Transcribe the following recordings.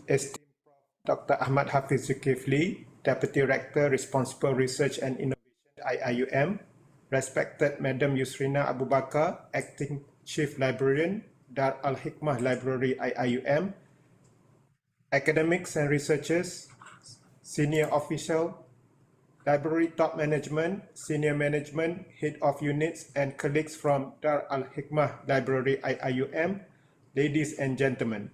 esteemed Dr. Ahmad Hafiz Zulkifly, Deputy Rector, Responsible Research and Innovation, IIUM, respected Madam Yusrina Abu Bakar, Acting Chief Librarian, Dar Al-Hikmah Library, IIUM, academics and researchers, senior official, library top management, senior management, head of units, and colleagues from Dar Al-Hikmah Library, IIUM, ladies and gentlemen.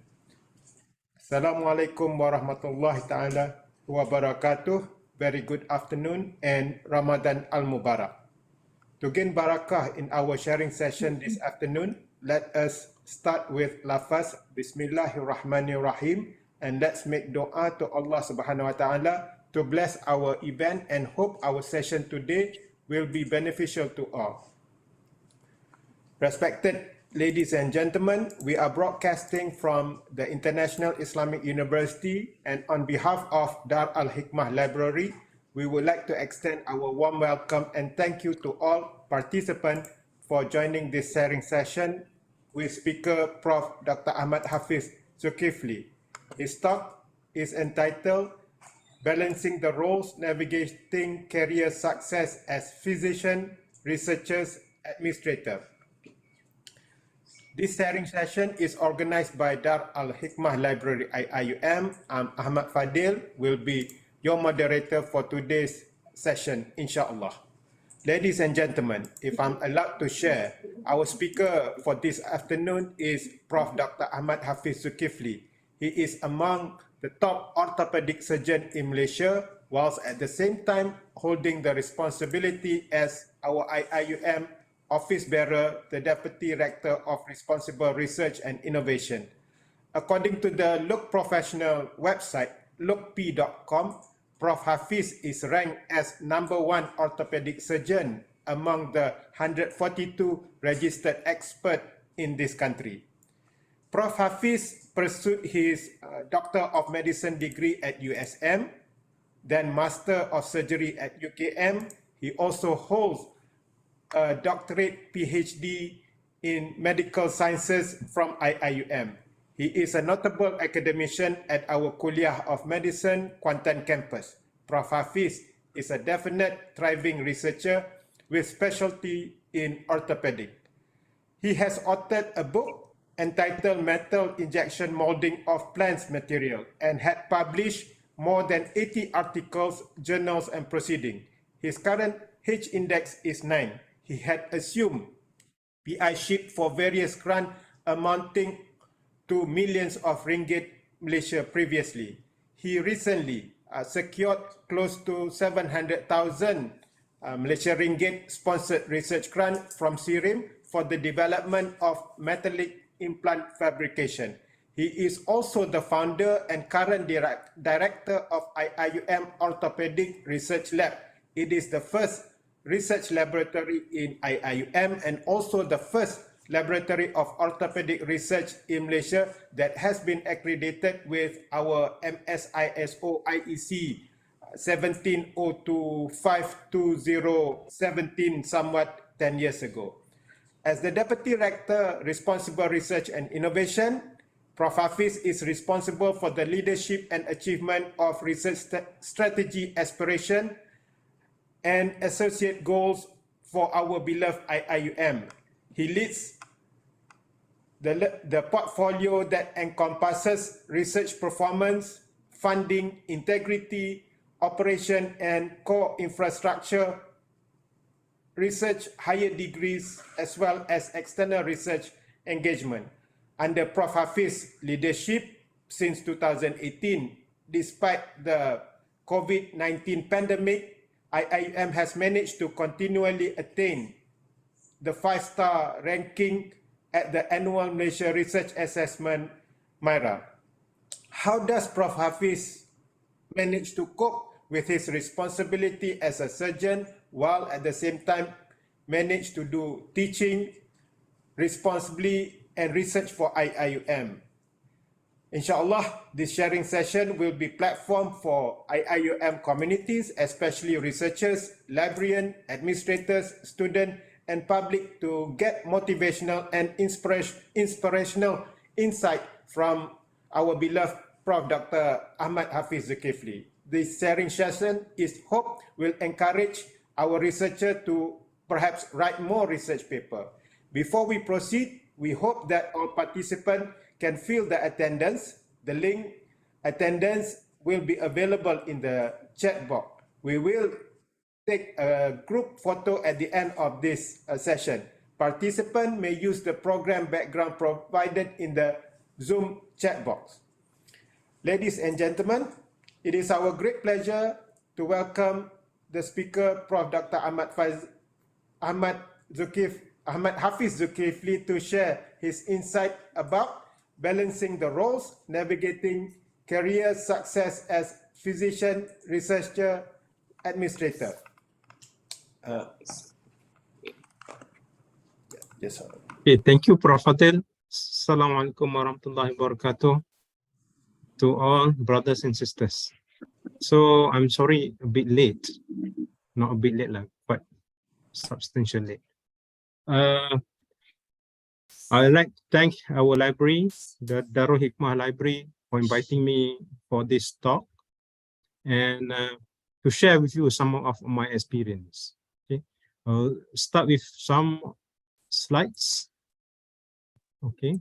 Assalamualaikum warahmatullahi ta'ala wabarakatuh. Very good afternoon and Ramadan al-Mubarak. To gain barakah in our sharing session this afternoon, let us start with lafaz Bismillahirrahmanirrahim and let's make dua to Allah Subhanahu wa ta'ala to bless our event and hope our session today will be beneficial to all. Respected ladies and gentlemen, we are broadcasting from the International Islamic University, and on behalf of Dar Al-Hikmah Library, we would like to extend our warm welcome and thank you to all participants for joining this sharing session with speaker Prof. Dr. Ahmad Hafiz Zulkifly. His talk is entitled Balancing the Roles, Navigating Career Success as Physician, Researchers, Administrator. This sharing session is organized by Dar Al-Hikmah Library IIUM. Ahmad Fadzil will be your moderator for today's session, inshallah. Ladies and gentlemen, if I'm allowed to share, our speaker for this afternoon is Prof. Dr. Ahmad Hafiz Zulkifly. He is among the top orthopedic surgeons in Malaysia, whilst at the same time holding the responsibility as our IIUM Office Bearer, the Deputy Rector of Responsible Research and Innovation. According to the Look Professional website, lookp.com, Prof. Hafiz is ranked as #1 orthopedic surgeon among the 142 registered experts in this country. Prof. Hafiz pursued his Doctor of Medicine degree at USM, then Master of Surgery at UKM. He also holds a doctorate PhD in medical sciences from IIUM. He is a notable academician at our Kuliah of Medicine, Kuantan campus. Prof. Hafiz is a definite thriving researcher with specialty in orthopedic. He has authored a book entitled Metal Injection Molding of Plants Material and had published more than 80 articles, journals, and proceedings. His current H-index is 9. He had assumed PI-ship for various grants amounting to millions of ringgit Malaysia previously. He recently secured close to 700,000 Malaysia ringgit sponsored research grant from SIRIM for the development of metallic implant fabrication. He is also the founder and current director of IIUM Orthopedic Research Lab. It is the first research laboratory in IIUM and also the first laboratory of orthopedic research in Malaysia that has been accredited with our MSISO IEC 170252017 somewhat 10 years ago. As the Deputy Rector, Responsible Research and Innovation, Prof. Hafiz is responsible for the leadership and achievement of research strategy aspiration and associate goals for our beloved IIUM. He leads the portfolio that encompasses research performance, funding, integrity, operation, and core infrastructure, research higher degrees, as well as external research engagement. Under Prof. Hafiz's leadership since 2018, despite the COVID-19 pandemic, IIUM has managed to continually attain the 5-star ranking at the annual Malaysia Research Assessment, MIRA. How does Prof. Hafiz manage to cope with his responsibility as a surgeon while at the same time manage to do teaching responsibly and research for IIUM? Inshallah, this sharing session will be platform for IIUM communities, especially researchers, librarians, administrators, students, and public to get motivational and inspirational insight from our beloved Prof. Dr. Ahmad Hafiz Zulkifly. This sharing session is hope will encourage our researcher to perhaps write more research paper. Before we proceed, we hope that all participants can fill the attendance. The link attendance will be available in the chat box. We will take a group photo at the end of this session. Participants may use the program background provided in the Zoom chat box. Ladies and gentlemen, it is our great pleasure to welcome the speaker, Prof. Dr. Ahmad Hafiz Zulkifly, to share his insight about balancing the roles, navigating career success as physician, researcher, administrator. Yes, sir. Okay, thank you, Prof. Fadzil. Assalamualaikum warahmatullahi wabarakatuh to all brothers and sisters. So I'm sorry, a bit late. Not a bit late, but substantially late. I'd like to thank our library, the DRRRI Library, for inviting me for this talk and to share with you some of my experience. Okay, I'll start with some slides. Okay.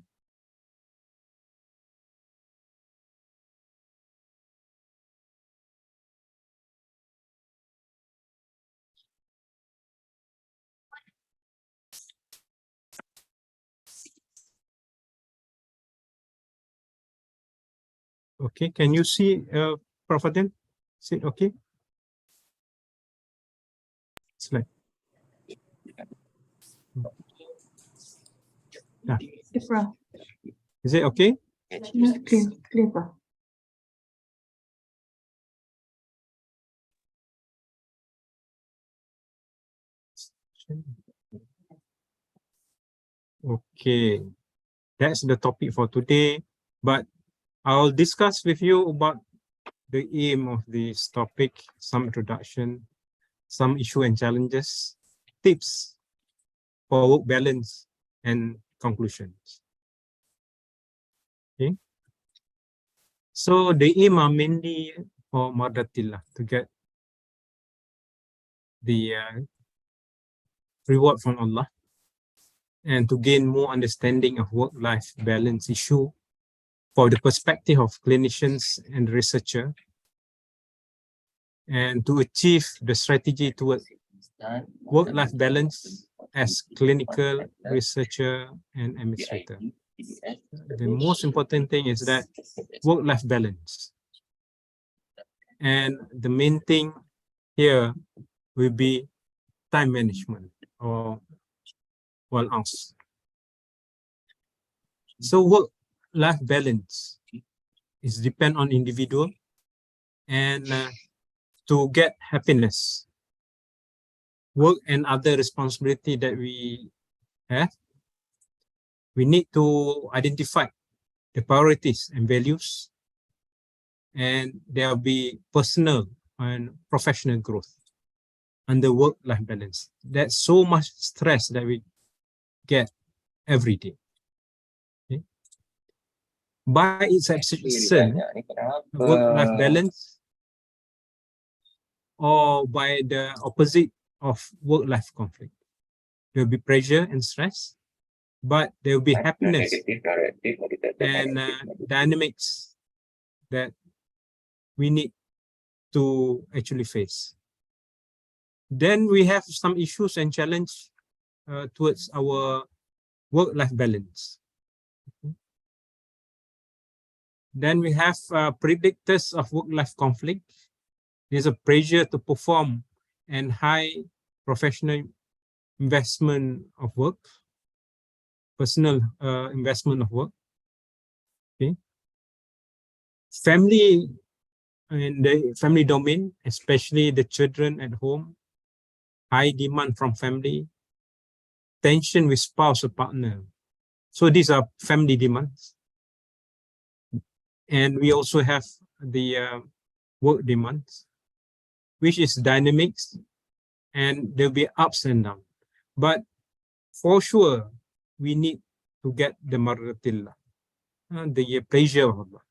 Okay, can you see Prof. Fadzil? Is it okay? Slide. Yeah. Is it okay? Clear. Okay, that's the topic for today, but I'll discuss with you about the aim of this topic, some introduction, some issue and challenges, tips for work balance, and conclusions. Okay. So the aim are mainly for Moderator to get the reward from Allah and to gain more understanding of work-life balance issue for the perspective of clinicians and researcher, and to achieve the strategy towards work-life balance as clinical researcher and administrator. The most important thing is that work-life balance. And the main thing here will be time management or balance. So work-life balance is depend on individual, and to get happiness, work and other responsibility that we have, we need to identify the priorities and values, and there will be personal and professional growth under work-life balance. That's so much stress that we get every day. Okay. By its absence, work-life balance, or by the opposite of work-life conflict, there will be pressure and stress, but there will be happiness and dynamics that we need to actually face. Then we have some issues and challenge towards our work-life balance. Okay. Then we have predictors of work-life conflict. There's a pressure to perform and high professional investment of work, personal investment of work. Okay. Family and the family domain, especially the children at home, high demand from family, tension with spouse or partner. So these are family demands. And we also have the work demands, which is dynamics, and there'll be ups and downs. But for sure, we need to get the Moderator, the pleasure of Allah.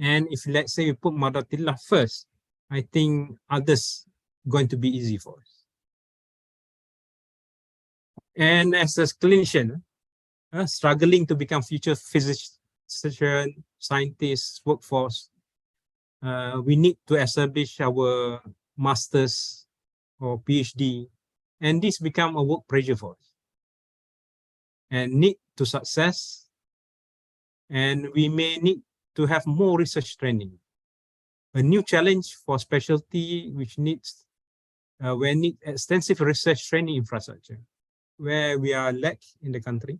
And if let's say we put Moderator first, I think others going to be easy for us. And as a clinician, struggling to become future physician, scientist, workforce, we need to establish our master's or PhD, and this become a work pressure for us. And need to success, and we may need to have more research training. A new challenge for specialty which needs, we need extensive research training infrastructure, where we are lack in the country.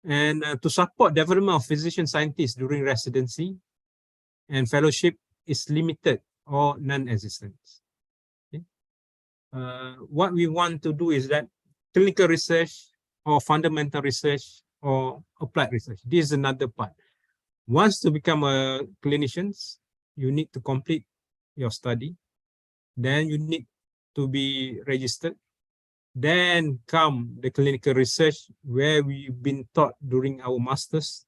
And to support development of physician scientists during residency and fellowship is limited or non-existent. Okay. What we want to do is that clinical research or fundamental research or applied research. This is another part. Once to become a clinician, you need to complete your study. Then you need to be registered. Then come the clinical research, where we've been taught during our master's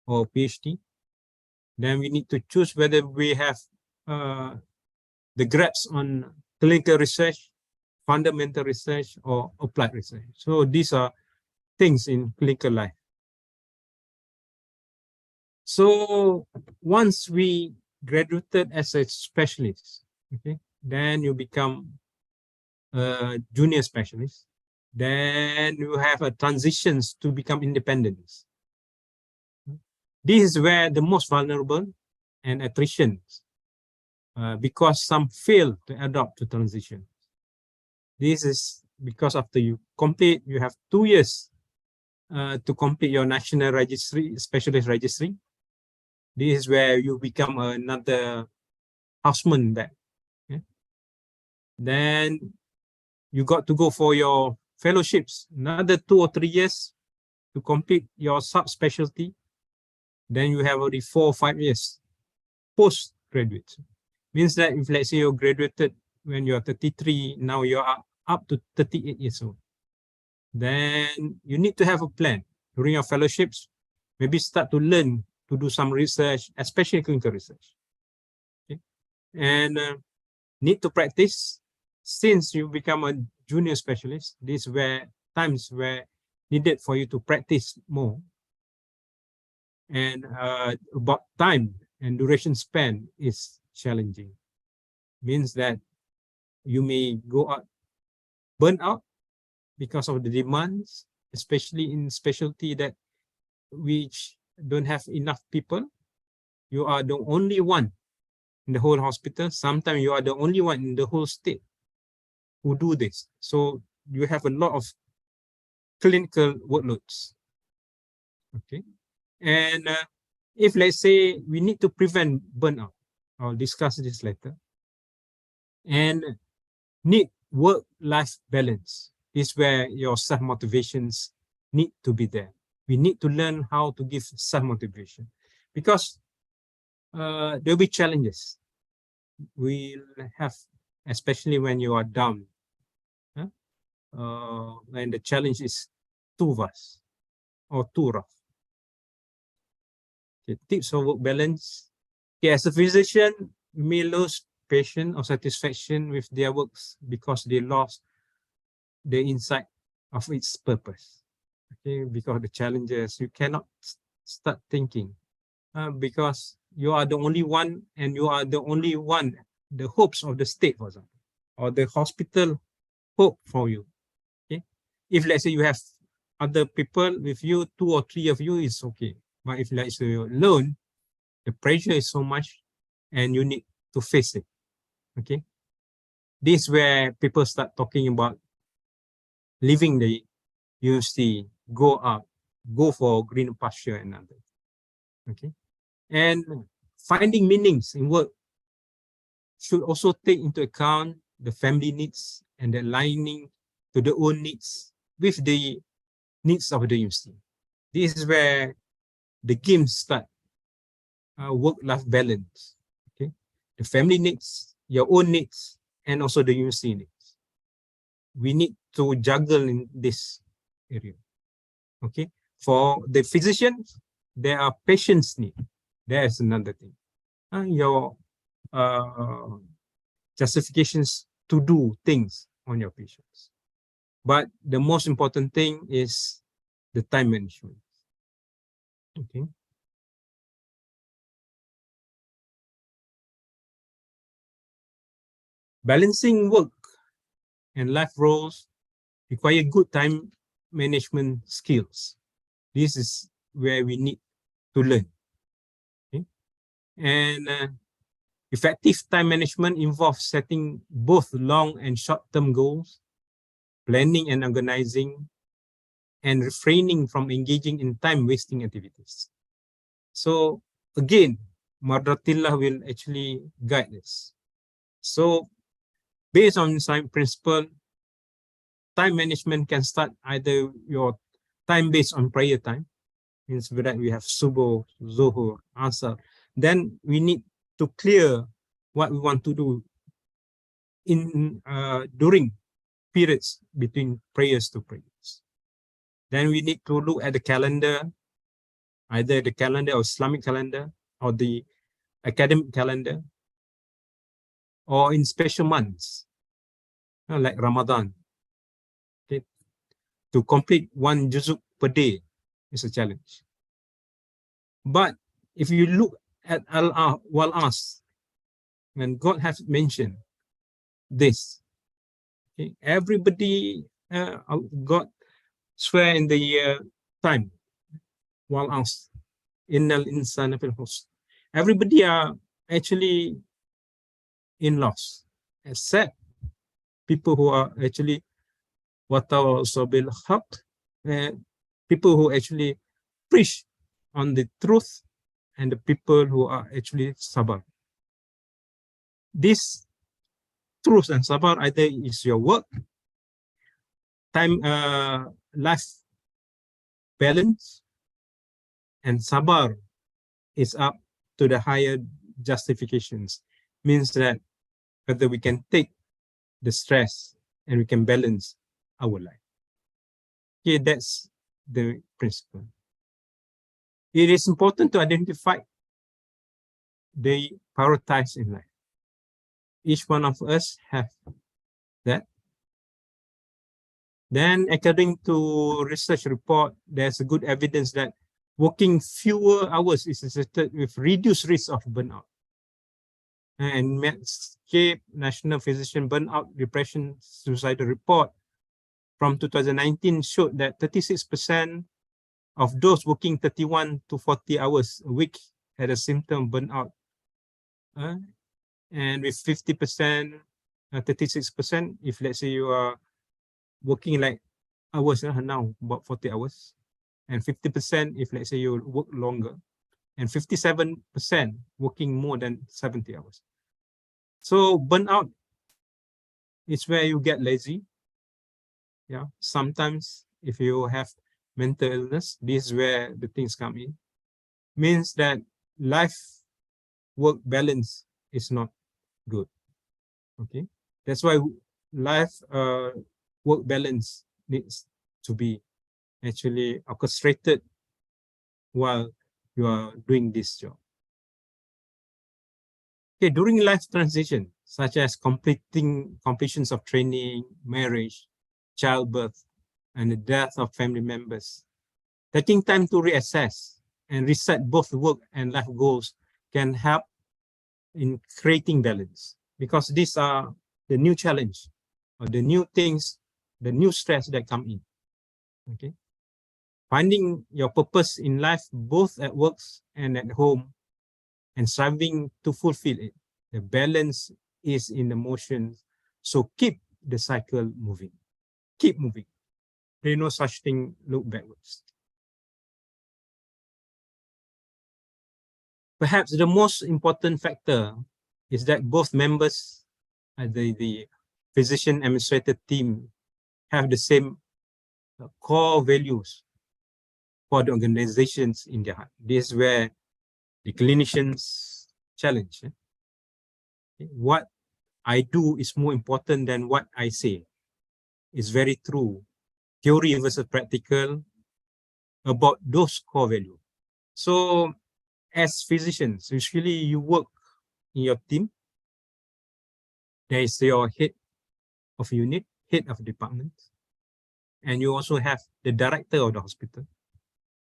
or PhD. Then we need to choose whether we have the grasp on clinical research, fundamental research, or applied research. So these are things in clinical life. So once we graduated as a specialist, okay, then you become a junior specialist. Then you have a transitions to become independent. This is where the most vulnerable and attrition, because some fail to adopt to transition. This is because after you complete, you have 2 years to complete your national registry, specialist registry. This is where you become another houseman back. Okay? Then you got to go for your fellowships, another 2 or 3 years to complete your subspecialty. Then you have already 4 or 5 years postgraduate. Means that if let's say you graduated when you are 33, now you are up to 38 years old. Then you need to have a plan during your fellowships. Maybe start to learn to do some research, especially clinical research. Okay? And need to practice. Since you become a junior specialist, these were times where needed for you to practice more. And about time and duration span is challenging. Means that you may go out, burn out because of the demands, especially in specialty that which don't have enough people. You are the only one in the whole hospital. Sometimes you are the only one in the whole state who do this. So you have a lot of clinical workloads. Okay. And if let's say we need to prevent burnout, I'll discuss this later. And need work-life balance is where your self-motivations need to be there. We need to learn how to give self-motivation, because there'll be challenges. We'll have, especially when you are down, when the challenge is too vast or too rough. Okay, tips for work balance. Okay, as a physician, you may lose patience or satisfaction with their works because they lost the insight of its purpose. Okay, because of the challenges, you cannot start thinking because you are the only one, and you are the only one, the hopes of the state, for example, or the hospital hope for you. Okay, if let's say you have other people with you, 2 or 3 of you, is okay. But if let's say you're alone, the pressure is so much and you need to face it. Okay, this is where people start talking about leaving the university, go up, go for green pasture and other. Okay, and finding meanings in work should also take into account the family needs and the aligning to the own needs with the needs of the university. This is where the games start. Work-life balance. Okay, the family needs, your own needs, and also the university needs. We need to juggle in this area. Okay, for the physicians, there are patients' needs. There's another thing. Your justifications to do things on your patients. But the most important thing is the time management. Okay. Balancing work and life roles require good time management skills. This is where we need to learn. Okay? And effective time management involves setting both long and short-term goals, planning and organizing, and refraining from engaging in time-wasting activities. So again, Moderator will actually guide us. So based on science principle, time management can start either your time based on prayer time, means that we have Subuh, Zuhur, Asar. Then we need to clear what we want to do in during periods between prayers to prayers. Then we need to look at the calendar, either the calendar or Islamic calendar or the academic calendar, or in special months like Ramadan. Okay. To complete 1 juzuk per day is a challenge. But if you look at Al-As, when God has mentioned this, okay, everybody, God swear in the time, Wal-As, Innal insana fil khusr. Everybody are actually in loss, except people who are actually watawasaw bil haqq, people who actually preach on the truth, and the people who are actually sabar. This truth and sabar either is your work, time, life balance, and sabar is up to the higher justifications. Means that whether we can take the stress and we can balance our life. Okay, that's the principle. It is important to identify the priorities in life. Each one of us have that. Then, according to research report, there's a good evidence that working fewer hours is associated with reduced risk of burnout. And Medscape National Physician Burnout Depression Suicidal Report from 2019 showed that 36% of those working 31 to 40 hours a week had a symptom burnout. And with 50%, 36%, if let's say you are working like hours now, about 40 hours, and 50% if let's say you work longer, and 57% working more than 70 hours. So burnout is where you get lazy. Yeah, sometimes if you have mental illness, this is where the things come in. Means that life-work balance is not good. Okay, that's why life-work balance needs to be actually orchestrated while you are doing this job. Okay, during life transition, such as completions of training, marriage, childbirth, and the death of family members, taking time to reassess and reset both work and life goals can help in creating balance, because these are the new challenge or the new things, the new stress that come in. Okay, finding your purpose in life, both at work and at home, and striving to fulfill it. The balance is in the motion, so keep the cycle moving. Keep moving. There is no such thing look backwards. Perhaps the most important factor is that both members, the physician administrator team, have the same core values for the organizations in their heart. This is where the clinicians challenge. What I do is more important than what I say. It's very true. Theory versus practical about those core values. So as physicians, usually you work in your team. There is your head of unit, head of department, and you also have the director of the hospital.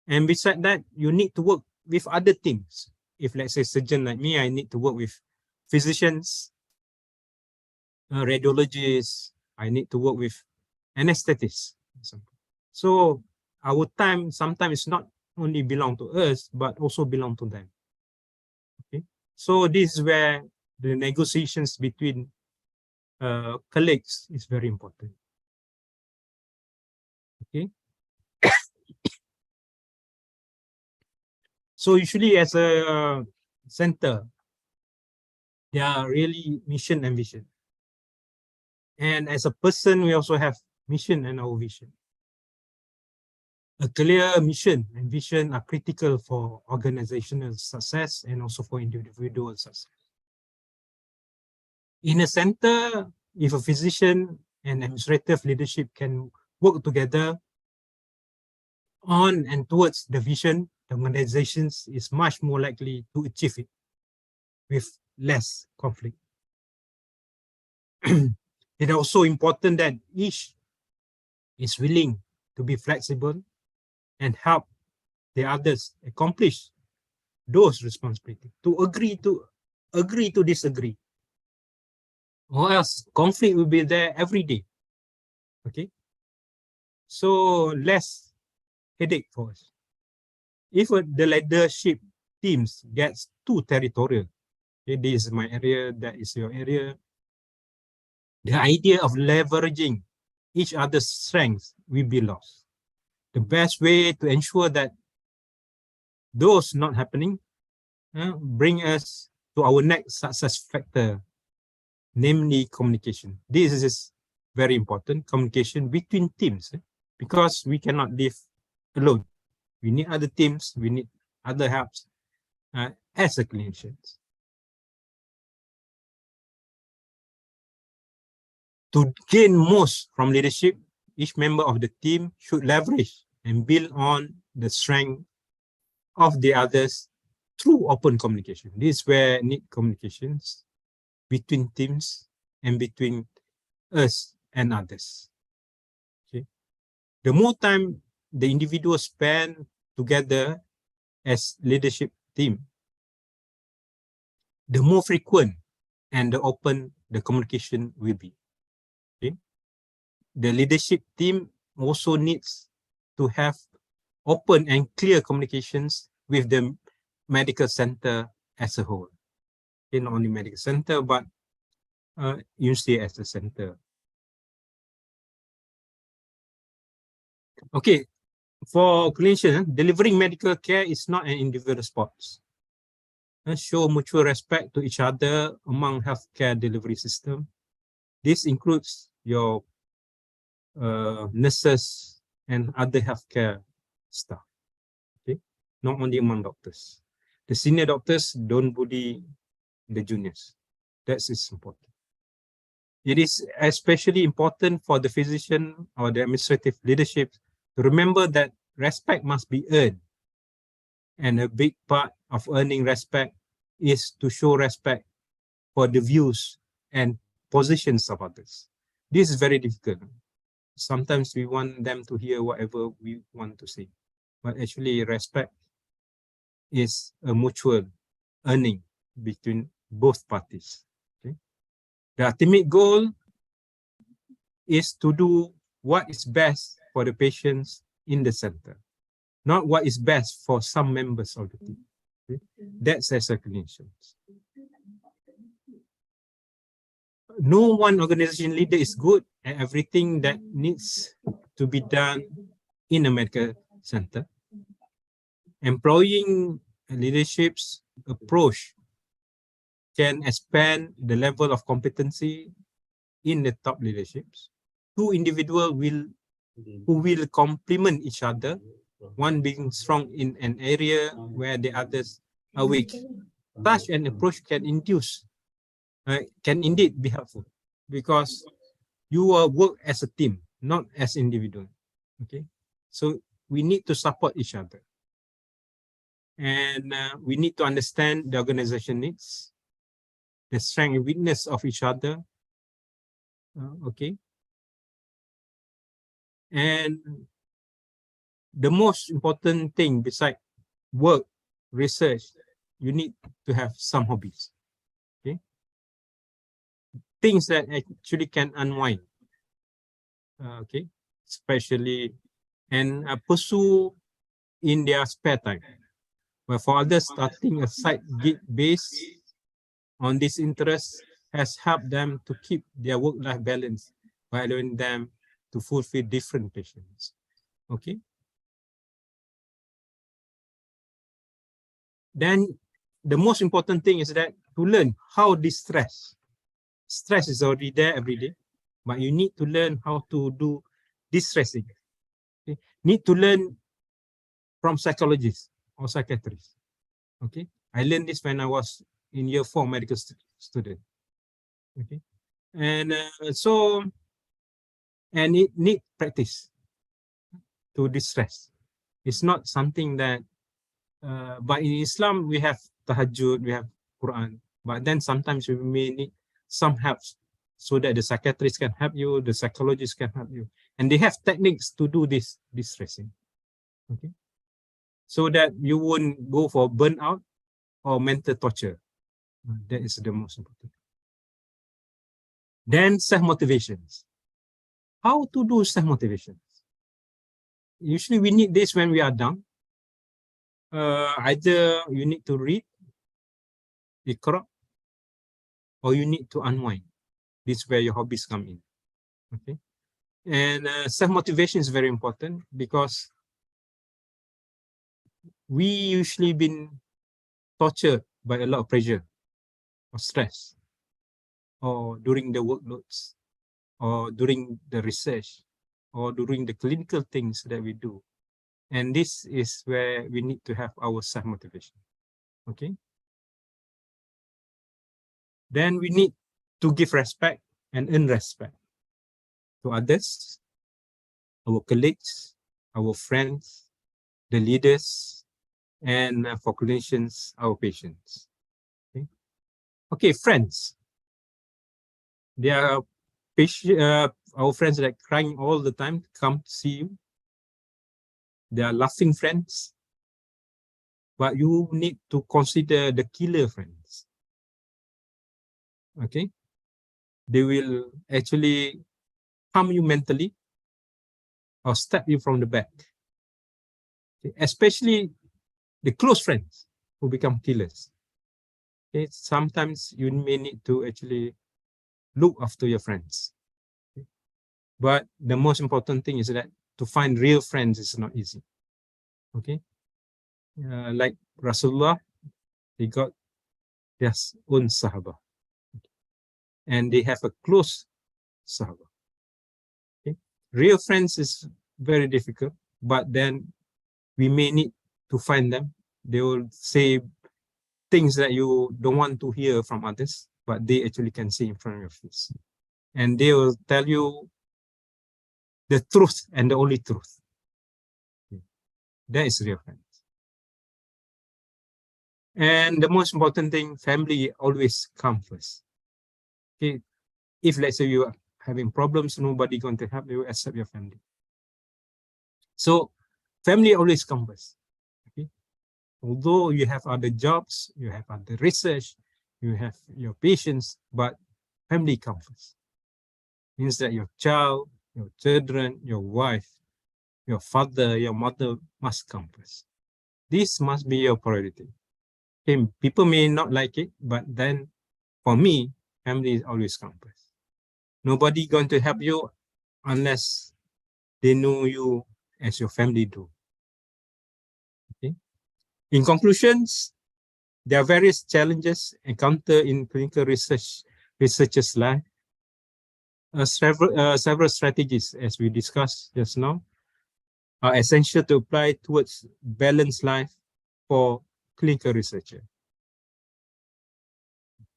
And beside that, you need to work with other teams. If let's say surgeon like me, I need to work with physicians, radiologists, I need to work with anesthetists. So our time sometimes not only belong to us, but also belong to them. Okay, so this is where the negotiations between colleagues is very important. Okay. So usually as a center, they are really mission and vision. And as a person, we also have mission and our vision. A clear mission and vision are critical for organizational success and also for individual success. In a center, if a physician and administrative leadership can work together on and towards the vision, the organizations is much more likely to achieve it with less conflict. It is also important that each is willing to be flexible and help the others accomplish those responsibilities, to agree to disagree, or else conflict will be there every day. Okay, so less headache for us. If the leadership teams gets too territorial, okay, this is my area, that is your area, the idea of leveraging each other's strengths will be lost. The best way to ensure that those not happening bring us to our next success factor, namely communication. This is very important, communication between teams, because we cannot live alone. We need other teams, we need other helps as a clinicians. To gain most from leadership, each member of the team should leverage and build on the strength of the others through open communication. This is where need communications between teams and between us and others. Okay. The more time the individuals spend together as leadership team, the more frequent and the open the communication will be. Okay. The leadership team also needs to have open and clear communications with the medical center as a whole. Okay, not only medical center, but usually as a center. Okay, for clinicians, delivering medical care is not an individual sport. Show mutual respect to each other among healthcare delivery system. This includes your nurses and other healthcare staff. Okay, not only among doctors. The senior doctors don't bully the juniors. That is important. It is especially important for the physician or the administrative leadership to remember that respect must be earned. And a big part of earning respect is to show respect for the views and positions of others. This is very difficult. Sometimes we want them to hear whatever we want to say, but actually respect is a mutual earning between both parties. Okay? The ultimate goal is to do what is best for the patients in the center, not what is best for some members of the team. Okay? That's as a clinician. No one organization leader is good at everything that needs to be done in a medical center. Employing leadership's approach can expand the level of competency in the top leaderships. Two individuals who will complement each other, one being strong in an area where the others are weak. Such an approach can indeed be helpful, because you work as a team, not as individual. Okay, so we need to support each other. And we need to understand the organization needs, the strength and weakness of each other. Okay. And the most important thing besides work, research, you need to have some hobbies. Okay. Things that actually can unwind. Okay. Especially and pursue in their spare time. But for others, starting a side gig based on this interest has helped them to keep their work-life balance by allowing them to fulfill different passions. Okay. Then the most important thing is that to learn how distress. Stress is already there every day, but you need to learn how to do distressing. Okay. Need to learn from psychologists or psychiatrists. Okay. I learned this when I was in year 4 medical student. Okay. And and it need practice to distress. It's not something that, but in Islam, we have tahajjud, we have Quran, but then sometimes we may need some help so that the psychiatrist can help you, the psychologist can help you. And they have techniques to do this distressing. Okay. So that you won't go for burnout or mental torture. That is the most important. Then self-motivations. How to do self-motivations? Usually we need this when we are down. Either you need to read, Iqra, or you need to unwind. This is where your hobbies come in. Okay. And self-motivation is very important because we usually been tortured by a lot of pressure or stress, or during the workloads, or during the research, or during the clinical things that we do. And this is where we need to have our self-motivation. Okay. Then we need to give respect and earn respect to others, our colleagues, our friends, the leaders, and for clinicians, our patients. Okay, okay, friends. They are our friends that are crying all the time, come to see you. They are laughing friends. But you need to consider the killer friends. Okay? They will actually harm you mentally or stab you from the back. Okay? Especially the close friends who become killers. Okay? Sometimes you may need to actually look after your friends. Okay? But the most important thing is that to find real friends is not easy. Okay? Like Rasulullah, he got their own Sahaba. And they have a close Sahaba. Okay? Real friends is very difficult, but then we may need to find them. They will say things that you don't want to hear from others, but they actually can say in front of your face. And they will tell you the truth and the only truth. Okay. That is real friends. And the most important thing, family always come first. Okay. If let's say you are having problems, nobody going to help you except your family. So family always comes first. Okay. Although you have other jobs, you have other research, you have your patients, but family comes first. Means that your child, your children, your wife, your father, your mother must come first. This must be your priority. Okay. People may not like it, but then for me, family always comes first. Nobody going to help you unless they know you as your family do. Okay. In conclusions, there are various challenges encountered in clinical researchers' life. Several strategies, as we discussed just now, are essential to apply towards balanced life for clinical researcher.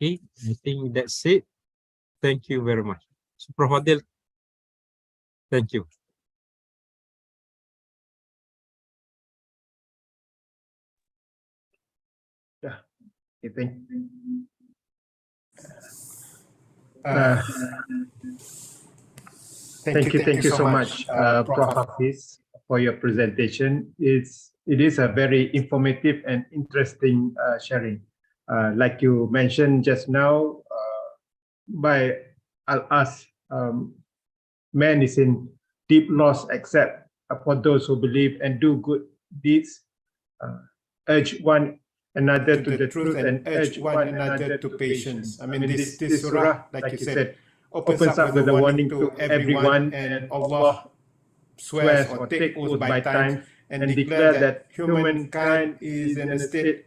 Okay, I think that's it. Thank you very much. So, Prof. Fadzil, thank you. Okay, thank you so much, Prof. Hafiz, for your presentation. It is a very informative and interesting sharing. Like you mentioned just now, I'll ask, man is in deep loss except for those who believe and do good deeds, urge one another to the truth and urge one another to patience. I mean, this surah, like you said, opens up with a warning to everyone, and Allah swears or takes oath by time and declare that humankind is in a state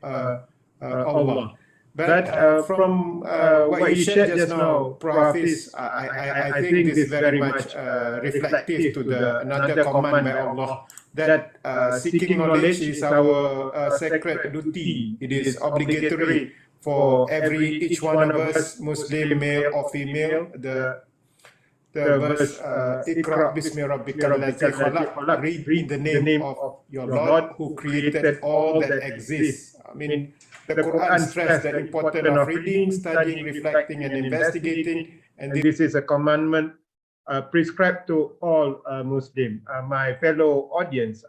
Allah. But from what you shared just now, Prof, I think this is very much reflective to another command by Allah, that seeking knowledge is our sacred duty. It is obligatory for each one of us, Muslim, male or female. The verse, Iqra bismi rabbikal ladzi khalaq, read in the name of your Lord who created all that exists. I mean, the Quran stressed the importance of reading, studying, reflecting, and investigating. And this is a commandment prescribed to all Muslims. My fellow audience,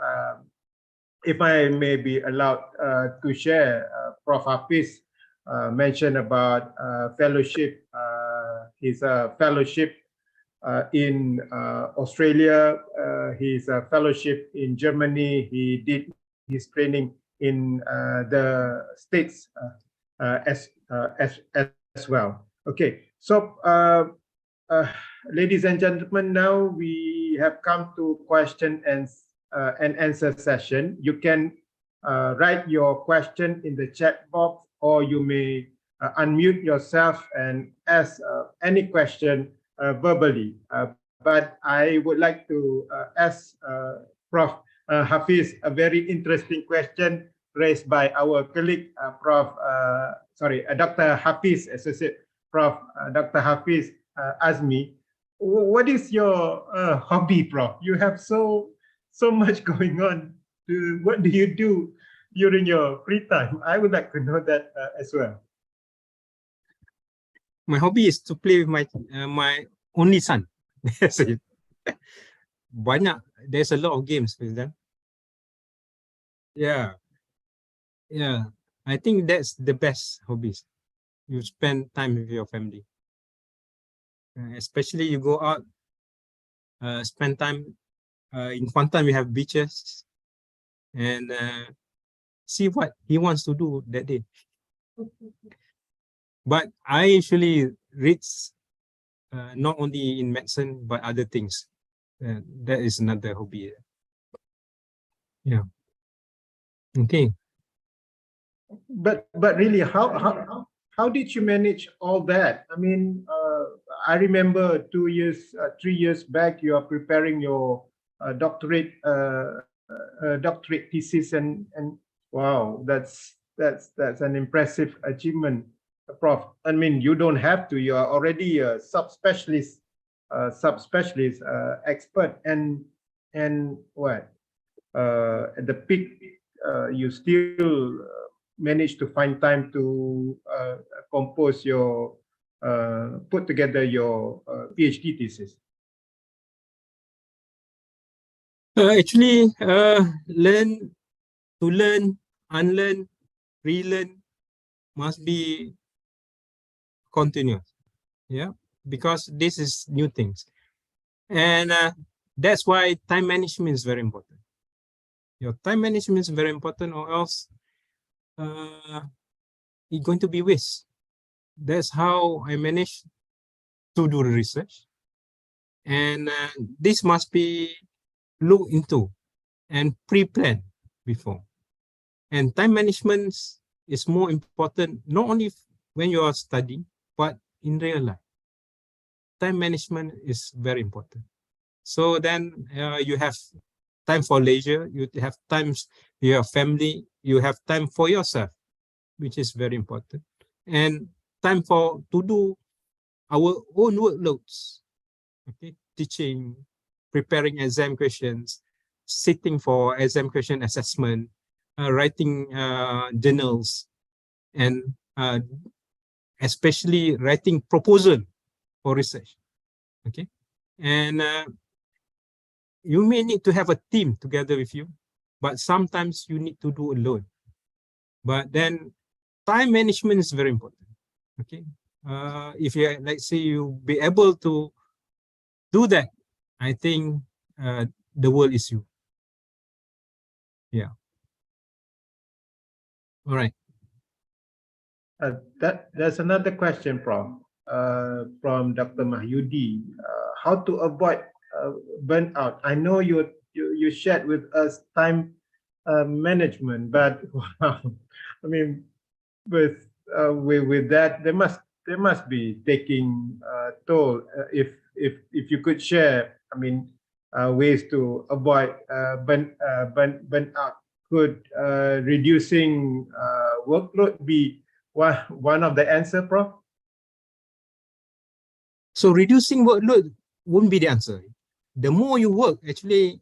if I may be allowed to share, Prof. Hafiz mentioned about fellowship. His fellowship in Australia, his fellowship in Germany. He did his training in the States as well. Okay, so ladies and gentlemen, now we have come to question and answer session. You can write your question in the chat box, or you may unmute yourself and ask any question verbally. But I would like to ask Prof. Hafiz a very interesting question raised by our colleague, Dr. Hafiz, Associate Prof. Dr. Hafiz Azmi. What is your hobby, Prof? You have so much going on. What do you do during your free time? I would like to know that as well. My hobby is to play with my only son. That's it. There's a lot of games with them. Yeah. I think that's the best hobbies. You spend time with your family. Especially you go out, spend time. In Kuantan we have beaches, and see what he wants to do that day. But I usually read not only in medicine but other things. That is another hobby. Yeah. Okay. But really, how did you manage all that? I mean, I remember 2 years, 3 years back, you are preparing your doctorate thesis, and wow, that's an impressive achievement, Prof. I mean, you don't have to. You are already a subspecialist expert, and what at the peak, you still managed to find time to compose your put together your PhD thesis. Actually, learn, unlearn, relearn must be continuous. Yeah, because this is new things, and that's why time management is very important. Your time management is very important, or else it's going to be waste. That's how I managed to do the research, and this must be looked into and pre-planned before. And time management is more important not only when you are studying, but in real life. Time management is very important. So then you have time for leisure, you have times, you have family, you have time for yourself, which is very important. And time to do our own workloads, okay? Teaching, preparing exam questions, sitting for exam question assessment, writing journals, and especially writing proposal for research. Okay, and you may need to have a team together with you, but sometimes you need to do alone. But then time management is very important. Okay, if you, let's say, you be able to do that, I think the world is you. Yeah. All right. There's another question, Prof, from Dr. Mahyudi. How to avoid burnout? I know you shared with us time management, but wow, I mean, with that, there must be taking toll. If you could share, I mean, ways to avoid burnout. Could reducing workload be one of the answer, Prof? So reducing workload won't be the answer. The more you work, actually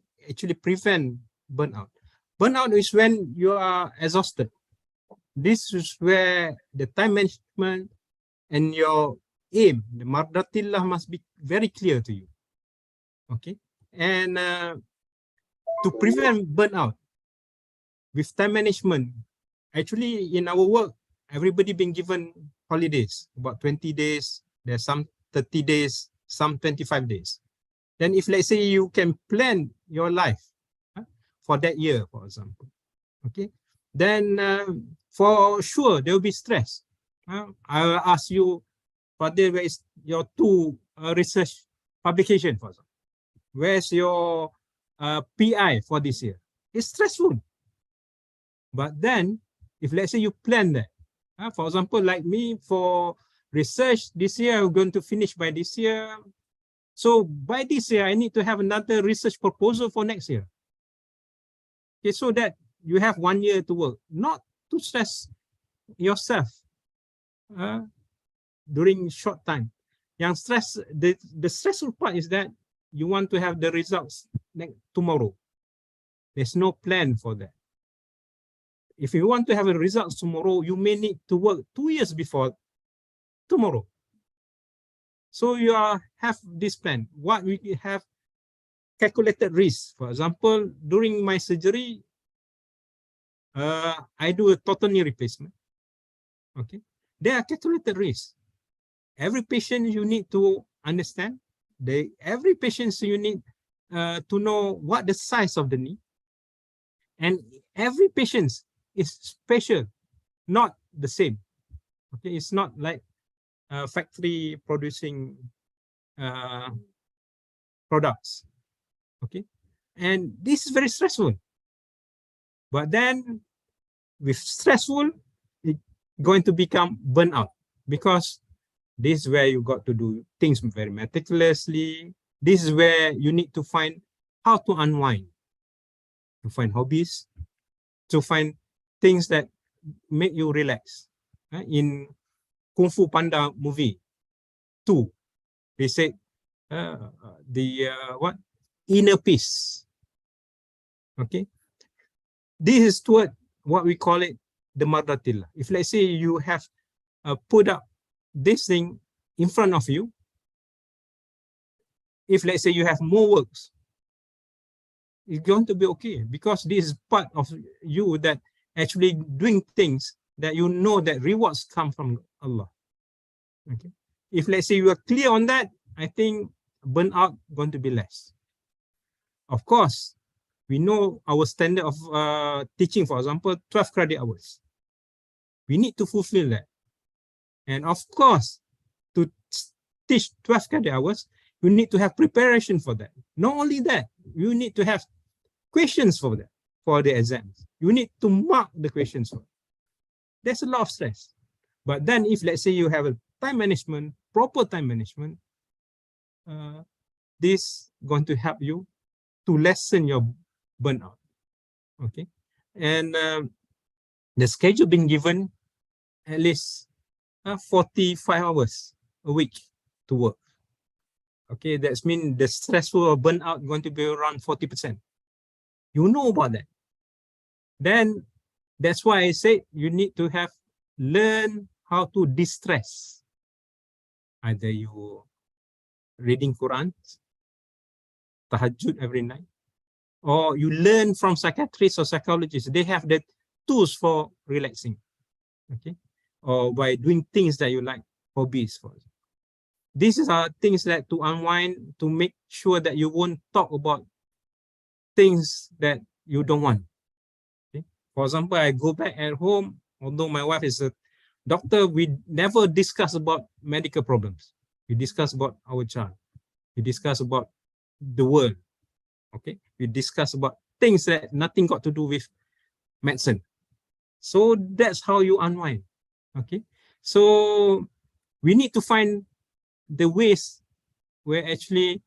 prevent burnout. Burnout is when you are exhausted. This is where the time management and your aim, the mardatillah, must be very clear to you. Okay, and to prevent burnout with time management, actually in our work, everybody been given holidays, about 20 days. There's some 30 days, some 25 days. Then if, let's say, you can plan your life for that year, for example, okay, then for sure there will be stress. I will ask you, Fadzil, where is your 2 research publication, for example? Where's your PI for this year? It's stressful. But then, if let's say you plan that, for example, like me, for research this year, I'm going to finish by this year. So by this year, I need to have another research proposal for next year. Okay, so that you have 1 year to work, not to stress yourself during short time. Yang stress, the stressful part is that you want to have the results tomorrow. There's no plan for that. If you want to have a result tomorrow, you may need to work 2 years before tomorrow. So you have this plan. What we have calculated risk. For example, during my surgery, I do a total knee replacement. Okay, there are calculated risks. Every patient you need to understand. Every patient you need to know what the size of the knee, and every patient is special, not the same. Okay, it's not like factory producing products. Okay, and this is very stressful. But then, with stressful, it's going to become burnout, because this is where you got to do things very meticulously. This is where you need to find how to unwind, to find hobbies, to find things that make you relax. In Kung Fu Panda movie 2, they said what? Inner peace. Okay, this is what we call it, the mardatillah. If let's say you have put up this thing in front of you, if let's say you have more works, it's going to be okay, because this is part of you that actually doing things that you know that rewards come from Allah. Okay, if let's say you are clear on that, I think burnout going to be less. Of course, we know our standard of teaching, for example, 12 credit hours. We need to fulfill that. And of course, to teach 12 credit hours, you need to have preparation for that. Not only that, you need to have questions for that, for the exams. You need to mark the questions for it. There's a lot of stress. But then if let's say you have a time management, proper time management, this is going to help you to lessen your burnout. Okay, and the schedule being given at least 45 hours a week to work. Okay, that's mean the stressful or burnout going to be around 40%. You know about that. Then that's why I say you need to learn how to distress. Either you reading Quran, tahajjud every night, or you learn from psychiatrists or psychologists. They have the tools for relaxing, okay? Or by doing things that you like, hobbies. These are things that to unwind, to make sure that you won't talk about things that you don't want. Okay? For example, I go back at home, although my wife is a doctor, we never discuss about medical problems. We discuss about our child. We discuss about the world. Okay, we discuss about things that nothing got to do with medicine. So that's how you unwind. Okay, so we need to find the ways where actually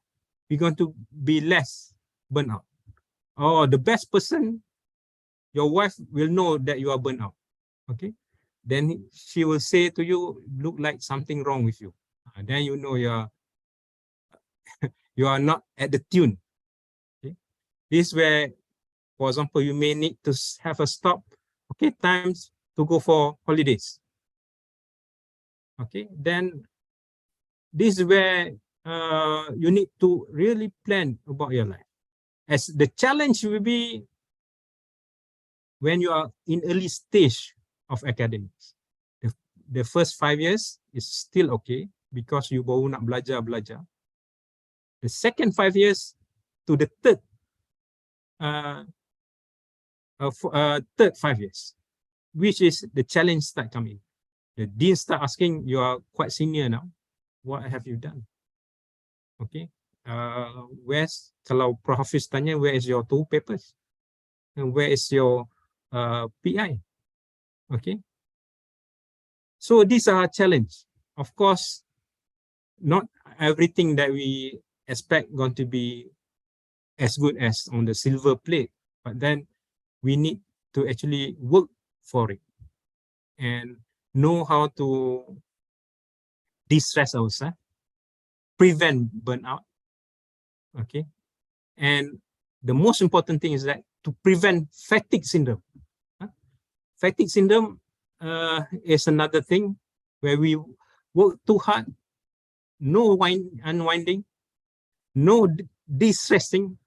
we're going to be less burnt out. Or the best person, your wife will know that you are burnt out. Okay, then she will say to you, look like something wrong with you. Then you know you are not at the tune. Okay, this is where, for example, you may need to have a stop. Okay, times to go for holidays. Okay, then this is where you need to really plan about your life. As the challenge will be when you are in early stage of academics. The first 5 years is still okay because you baru nak belajar. The second 5 years to the third 5 years, which is the challenge start coming. The dean start asking, you are quite senior now, what have you done? Okay, where's, kalau Prof Hafiz tanya, where is your 2 papers? And where is your PI? Okay, so these are a challenge. Of course, not everything that we expect going to be as good as on the silver plate, but then we need to actually work for it and know how to de-stress ourselves, prevent burnout. Okay, and the most important thing is that to prevent fatigue syndrome. Fatigue syndrome is another thing where we work too hard, no unwinding, no de-stressing.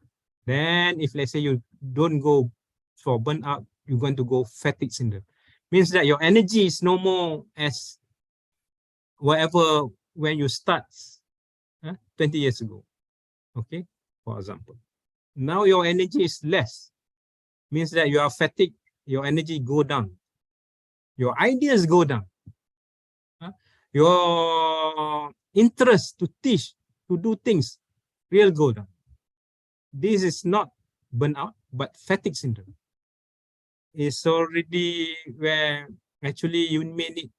Then if let's say you don't go for burnout, you're going to go fatigue syndrome. Means that your energy is no more as whatever when you start 20 years ago. Okay, for example. Now your energy is less. Means that you are fatigued, your energy go down. Your ideas go down. Your interest to teach, to do things, will go down. This is not burnout, but fatigue syndrome. It's already where actually you may need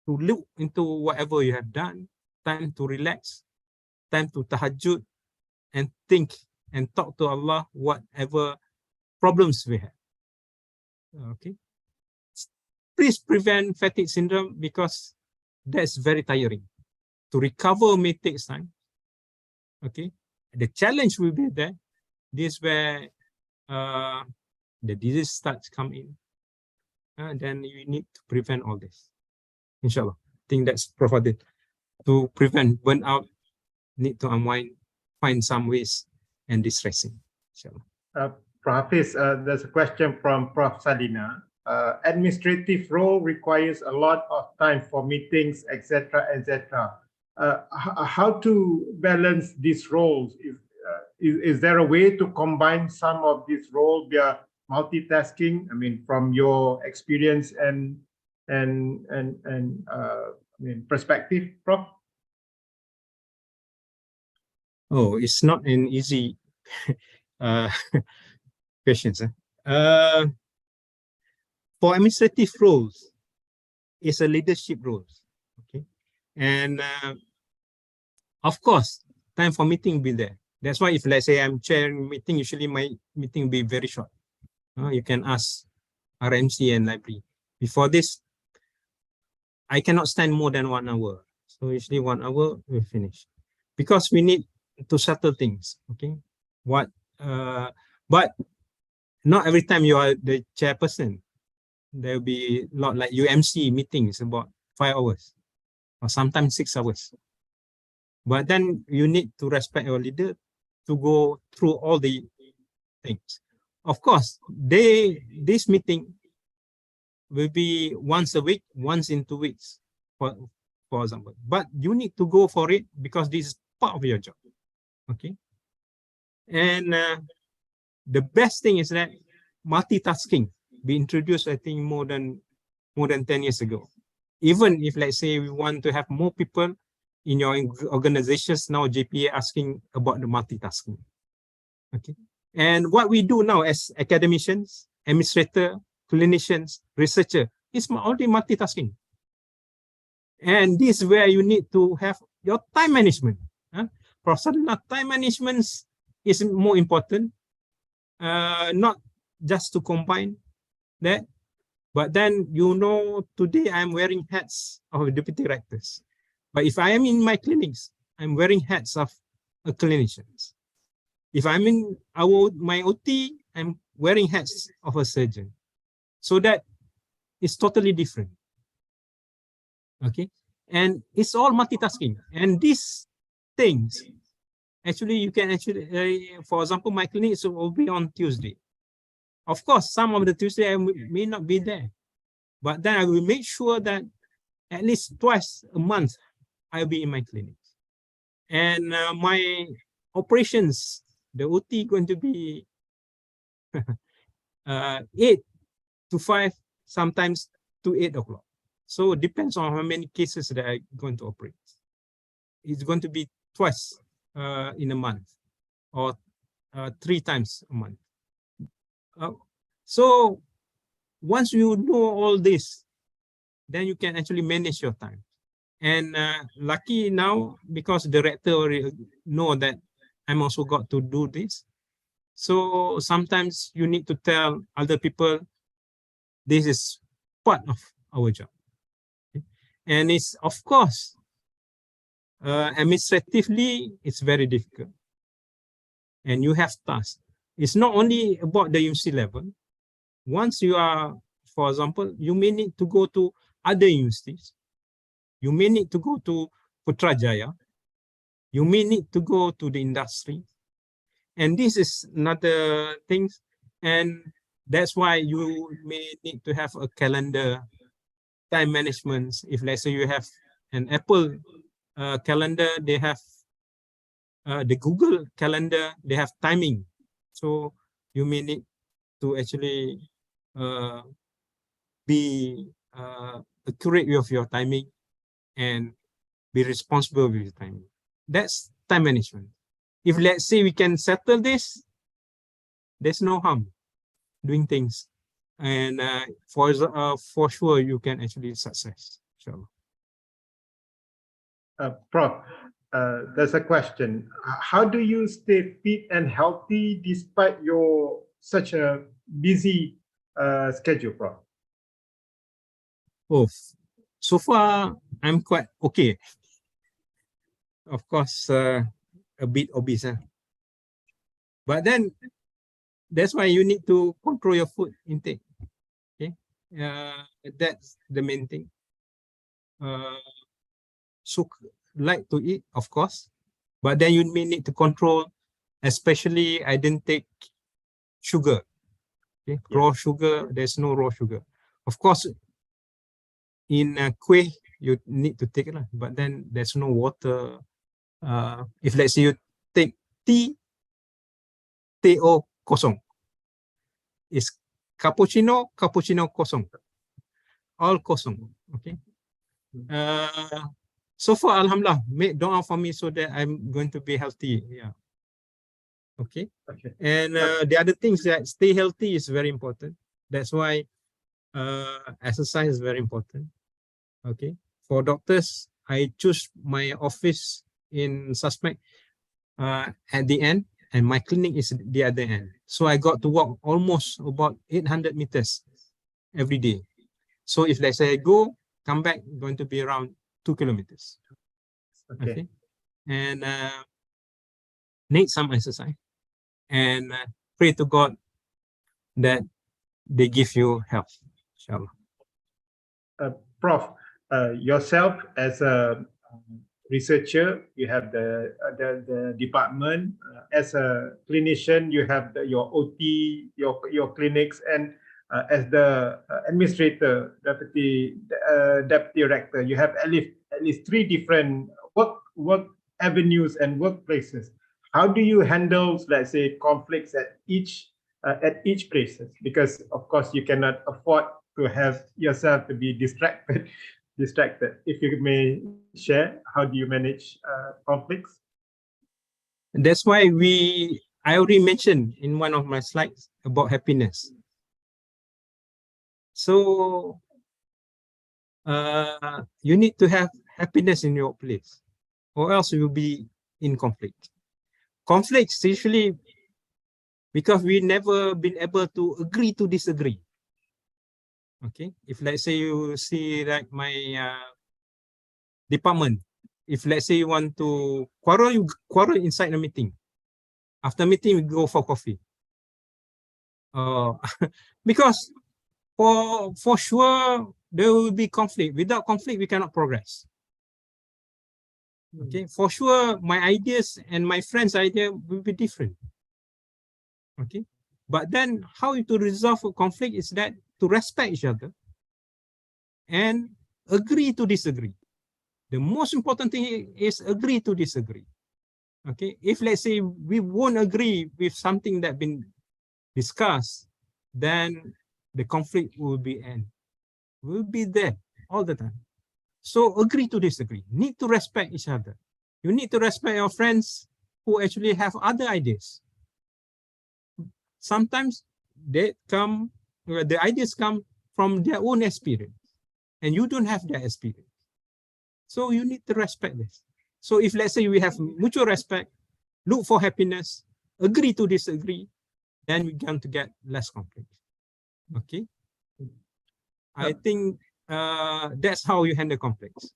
to look into whatever you have done, time to relax, time to tahajjud, and think and talk to Allah whatever problems we have. Okay. Please prevent fatigue syndrome because that's very tiring. To recover may take time. Okay. The challenge will be there. This is where the disease starts come in. Then you need to prevent all this. Inshallah. I think that's Prof. Fadzil. To prevent burnout, need to unwind, find some ways and distressing. Inshallah. Prof. Hafiz, there's a question from Prof. Salina. Administrative role requires a lot of time for meetings, etc., etc. How to balance these roles? Is there a way to combine some of these roles via multitasking? I mean, from your experience and perspective, Prof. Oh, it's not an easy question. For administrative roles, it's a leadership role. Okay, and of course, time for meeting will be there. That's why if let's say I'm chairing meeting, usually my meeting will be very short. You can ask RMC and library. Before this, I cannot stand more than 1 hour. So usually 1 hour we finish because we need to settle things. Okay, but not every time you are the chairperson. There will be a lot like UMC meetings about 5 hours or sometimes 6 hours. But then you need to respect your leader to go through all the things. Of course, this meeting will be once a week, once in 2 weeks, for example. But you need to go for it because this is part of your job. Okay. And the best thing is that multitasking be introduced, I think, more than 10 years ago. Even if, let's say, we want to have more people in your organizations, now JPA asking about the multitasking. Okay. And what we do now as academicians, administrator, clinicians, researcher, is already multitasking. And this is where you need to have your time management. For certain time management is more important, not just to combine that, but then, you know, today I'm wearing hats of deputy rectors. But if I am in my clinics, I'm wearing hats of a clinicians. If I'm in my OT, I'm wearing hats of a surgeon. So that is totally different. Okay. And it's all multitasking. And these things, actually, you can actually, for example, my clinics will be on Tuesday. Of course, some of the Tuesday I may not be there. But then I will make sure that at least twice a month, I'll be in my clinic. And my operations, the OT going to be 8 to 5, sometimes to 8 o'clock. So it depends on how many cases that I'm going to operate. It's going to be twice in a month or 3 times a month. So once you know all this, then you can actually manage your time. And lucky now, because the rector already know that I'm also got to do this. So sometimes you need to tell other people, this is part of our job. Okay? And it's, of course, administratively, it's very difficult. And you have tasks. It's not only about the UC level. Once you are, for example, you may need to go to other universities. You may need to go to Putrajaya. You may need to go to the industry. And this is another thing. And that's why you may need to have a calendar, time management. If, let's say, you have an Apple calendar, they have the Google calendar, they have timing. So you may need to actually be accurate with your timing and be responsible with your timing. That's time management. If, let's say, we can settle this, there's no harm doing things. And for sure, you can actually success. Inshallah. Prof, there's a question. How do you stay fit and healthy despite your such a busy schedule, Prof? Oh, so far, I'm quite okay. Of course, a bit obese. But then, that's why you need to control your food intake. Okay, that's the main thing. So, like to eat, of course, but then you may need to control. Especially, I didn't take sugar. Okay, raw sugar. There's no raw sugar. Of course, in kueh you need to take it, but then there's no water. If, let's say, you take tea, TO kosong. It's cappuccino kosong. All kosong. Okay. So far, alhamdulillah, make dua for me so that I'm going to be healthy. Yeah. Okay. Okay. And the other things that stay healthy is very important. That's why exercise is very important. Okay. For doctors, I choose my office in Suspect at the end, and my clinic is the other end. So I got to walk almost about 800 meters every day. So if, let's say, I go, come back, going to be around 2 kilometers. Okay. And need some exercise. And pray to God that they give you health, inshallah. Prof, yourself as a researcher, you have the department. As a clinician, you have your OT, your clinics, and as the administrator, deputy rector, you have at least 3 different work avenues and workplaces. How do you handle, let's say, conflicts at each places? Because of course you cannot afford to have yourself to be distracted. If you may share, how do you manage conflicts? That's why I already mentioned in one of my slides about happiness. So you need to have happiness in your place, or else you will be in conflict. Conflicts usually because we never been able to agree to disagree. Okay, if let's say you see like my department, if let's say you want to quarrel, you quarrel inside the meeting. After meeting, we go for coffee. Because for sure there will be conflict. Without conflict, we cannot progress. Okay, for sure my ideas and my friends' idea will be different. Okay, but then how to resolve a conflict is that to respect each other and agree to disagree. The most important thing is agree to disagree. Okay, if let's say we won't agree with something that been discussed, then the conflict will be there all the time. So agree to disagree. Need to respect each other. You need to respect your friends who actually have other ideas. Sometimes the ideas come from their own experience, and you don't have that experience. So you need to respect this. So if let's say we have mutual respect, look for happiness, agree to disagree, then we're going to get less conflict. Okay. I think that's how you handle conflicts.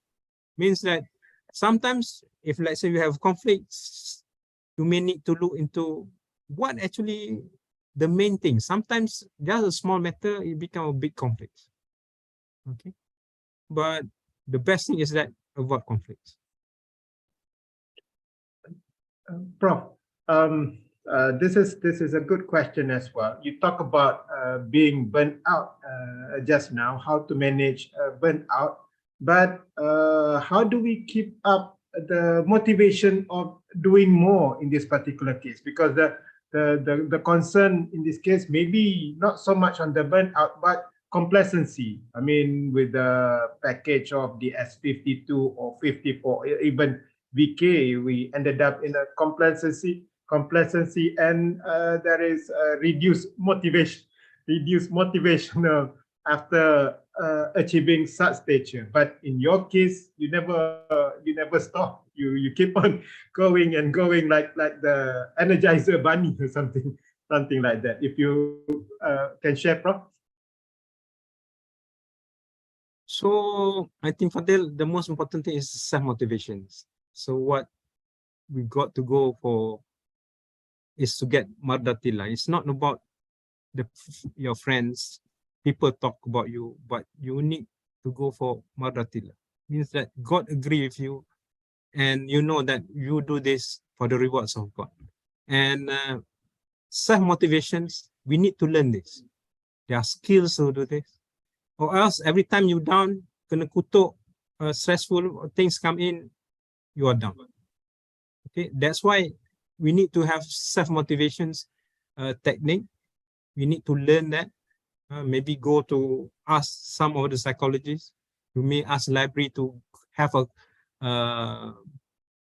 Means that sometimes if let's say you have conflicts, you may need to look into what actually the main thing. Sometimes just a small matter, it becomes a big conflict. Okay. But the best thing is that avoid conflicts. Prof, this is a good question as well. You talk about being burnt out just now, how to manage burnt out, but how do we keep up the motivation of doing more in this particular case? Because the concern in this case maybe not so much on the burnt out, but complacency. I mean, with the package of the S52 or 54, even VK, we ended up in a complacency, and there is reduced motivation after achieving such stature. But in your case, you never stop. You keep on going and going like the Energizer Bunny or something like that. If you can share, Prof. So I think Fadzil, the most important thing is self-motivation. So what we got to go for is to get Mardatila. It's not about your friends, people talk about you, but you need to go for Mardatila. Means that God agree with you, and you know that you do this for the rewards of God. And self-motivations, we need to learn this. There are skills to do this. Or else every time you down, kena kutuk, stressful things come in, you are down. Okay, that's why we need to have self-motivations technique. We need to learn that. Maybe go to ask some of the psychologists. You may ask library to have a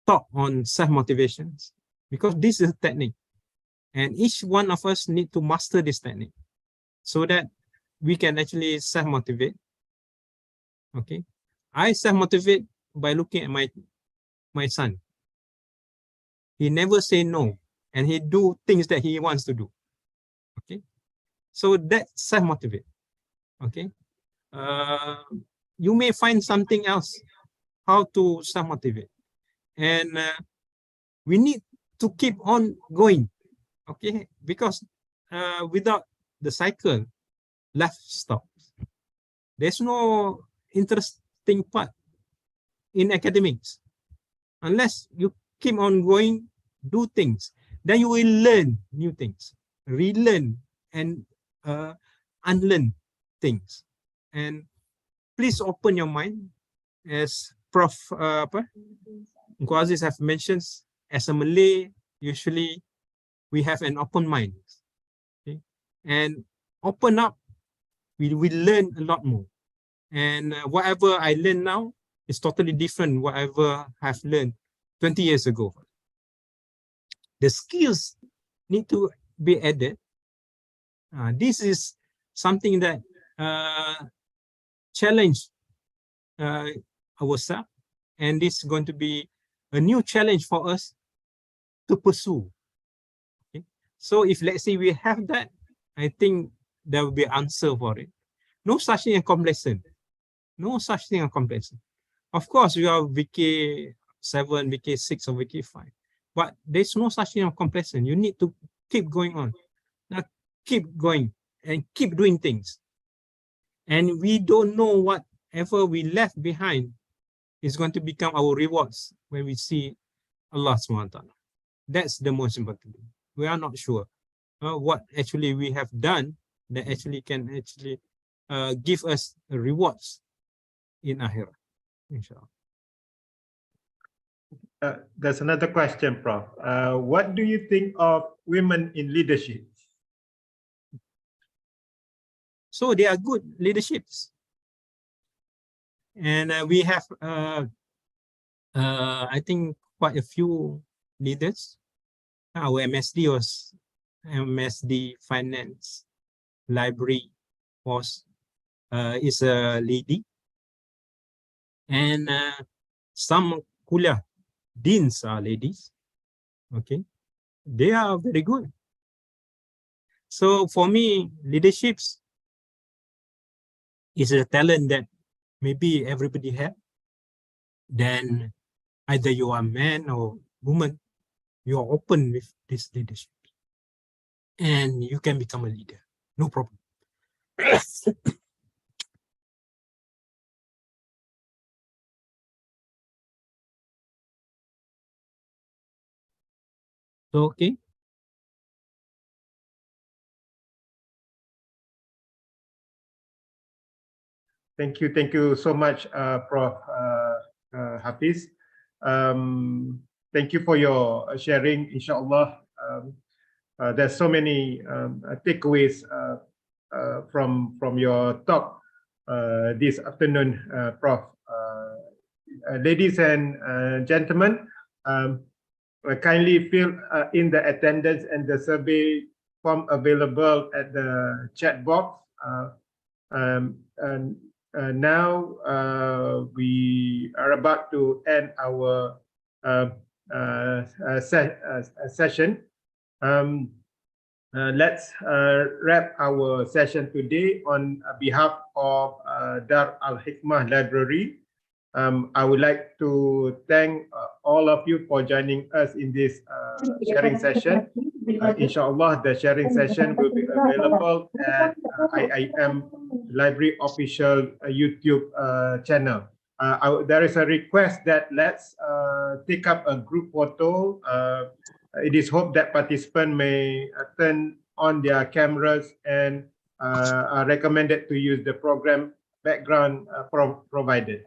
talk on self-motivations, because this is a technique. And each one of us need to master this technique so that we can actually self-motivate. Okay, I self-motivate by looking at my son. He never say no, and he do things that he wants to do. Okay, so that's self-motivate. Okay, you may find something else how to self-motivate, and we need to keep on going. Okay, because without the cycle, life stops. There's no interest take part in academics. Unless you keep on going, do things, then you will learn new things, relearn and unlearn things. And please open your mind, as Prof. Aziz have mentioned. As a Malay, usually we have an open mind, okay? And open up, we will learn a lot more. And whatever I learn now is totally different whatever I've learned 20 years ago. The skills need to be added. This is something that challenge ourselves, and this is going to be a new challenge for us to pursue. Okay? So if let's say we have that, I think there will be an answer for it. No such thing as complacent. No such thing as complacent. Of course, we are VK7, VK6, or VK5, but there's no such thing as complacent. You need to keep going on. Now, keep going and keep doing things. And we don't know whatever we left behind is going to become our rewards when we see Allah SWT. That's the most important thing. We are not sure what actually we have done that actually can actually give us rewards in Akhirah, inshallah. There's another question, Prof. What do you think of women in leadership? So they are good leaderships. And we have, I think, quite a few leaders. Our MSD was MSD Finance Library is a lady. And some kuliah deans are ladies. Okay, they are very good. So for me, leaderships is a talent that maybe everybody have. Then either you are man or woman, you are open with this leadership, and you can become a leader. No problem. So, okay. Thank you so much, Prof. Hafiz. Thank you for your sharing, inshallah. There's so many takeaways from your talk this afternoon, Prof. Ladies and gentlemen, kindly fill in the attendance and the survey form available at the chat box. And now we are about to end our session. Let's wrap our session today on behalf of DRRRI Library. I would like to thank all of you for joining us in this sharing session. Inshallah, the sharing session will be available at IIM Library official YouTube channel. There is a request that let's take up a group photo. It is hoped that participants may turn on their cameras and are recommended to use the program background provided.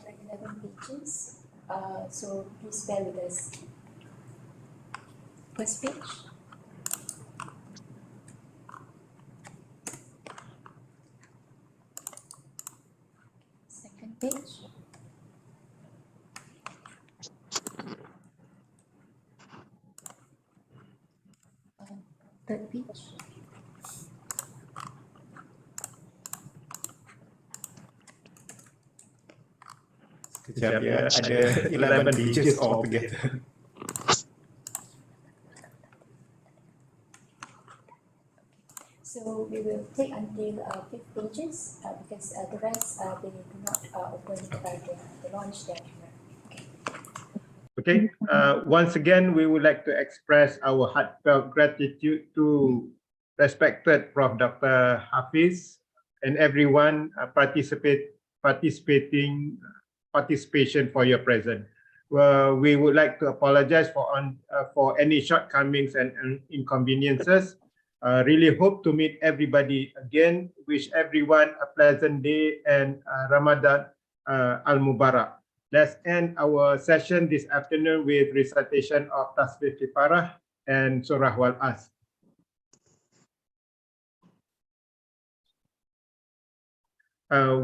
Like 11 pages, so please bear with us. First page. Second page. Third page. Sekejap ya, ada 11 pages altogether. So we will take until 5 pages because the rest they do not open the launch their camera. Okay. Once again, we would like to express our heartfelt gratitude to respected Prof. Dr. Hafiz, and everyone participation for your presence. We would like to apologize for any shortcomings and inconveniences. Really hope to meet everybody again. Wish everyone a pleasant day and Ramadan al-Mubarak. Let's end our session this afternoon with recitation of Tasbih Kifarah and Surah Wal-As.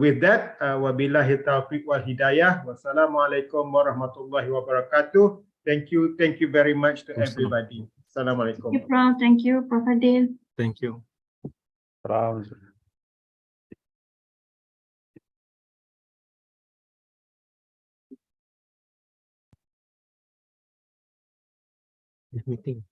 With that, wabillahi taufiq wal hidayah. Wassalamualaikum warahmatullahi wabarakatuh. Thank you very much to everybody. Assalamualaikum. Thank you, Prof. Thank you, Prof. Fadzil. Thank you. Meeting.